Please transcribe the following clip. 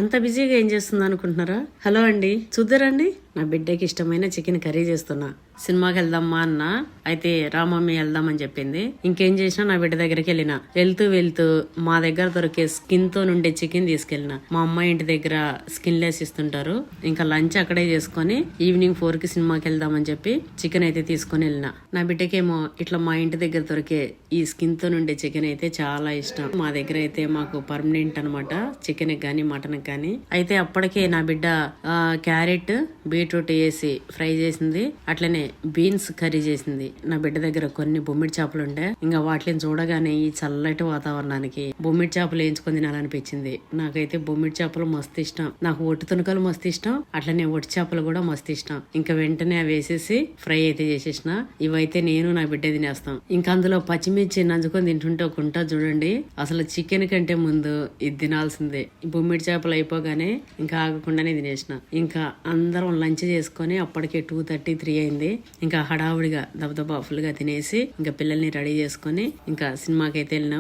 అంత బిజీగా ఏం చేస్తుంది అనుకుంటున్నారా? హలో అండి, చూద్దరండి, నా బిడ్డకి ఇష్టమైన చికెన్ కర్రీ చేస్తున్నా. సినిమాకి వెళ్దామా అన్న అయితే రామమ్మీ వెళ్దామని చెప్పింది. ఇంకేం చేసినా నా బిడ్డ దగ్గరికి వెళ్ళిన. వెళ్తూ మా దగ్గర దొరికే స్కిన్ తో నుండే చికెన్ తీసుకెళ్ళిన. మా అమ్మాయి ఇంటి దగ్గర స్కిన్ లెస్ ఇస్తుంటారు. ఇంకా లంచ్ అక్కడే చేసుకుని ఈవినింగ్ 4 కి సినిమాకి వెళ్దామని చెప్పి చికెన్ అయితే తీసుకుని వెళ్ళిన. నా బిడ్డకేమో ఇట్లా మా ఇంటి దగ్గర దొరికే ఈ స్కిన్ తో నుండే చికెన్ అయితే చాలా ఇష్టం. మా దగ్గర అయితే మాకు పర్మనెంట్ అనమాట చికెన్ కానీ మటన్ కానీ. అయితే అప్పటికే నా బిడ్డ క్యారెట్ బీట్రూట్ వేసి ఫ్రై చేసింది, అట్లనే బీన్స్ కర్రీ చేసింది. నా బిడ్డ దగ్గర కొన్ని బొమ్మిడి చేపలు ఉండే, ఇంకా వాటిని చూడగానే ఈ చల్లటి వాతావరణానికి బొమ్మిడి చేపలు వేయించుకొని తినాలనిపించింది. నాకైతే బొమ్మిడి చేపలు మస్తు ఇష్టం. నాకు ఒట్టి తునకలు మస్తు ఇష్టం, అట్లనే ఒట్టి చేపలు కూడా మస్తు ఇష్టం. ఇంకా వెంటనే అవి వేసేసి ఫ్రై అయితే చేసేసిన. ఇవైతే నేను నా బిడ్డ తినేస్తాం. ఇంకా అందులో పచ్చిమిర్చి నంచుకొని తింటుంటే ఒక ఉంటా చూడండి, అసలు చికెన్ కంటే ముందు ఇది తినాల్సిందే. బొమ్మిడి చేపలు అయిపోగానే ఇంకా ఆగకుండానే తినేసిన. ఇంకా అందరం లంచ్ చేసుకొని అప్పటికే 2:30, 3 అయింది. ఇంకా హడావుడిగా దబదబా ఫుల్ గా తినేసి ఇంకా పిల్లల్ని రెడీ చేసుకొని ఇంకా సినిమాకి అయితే వెళ్ళినాం.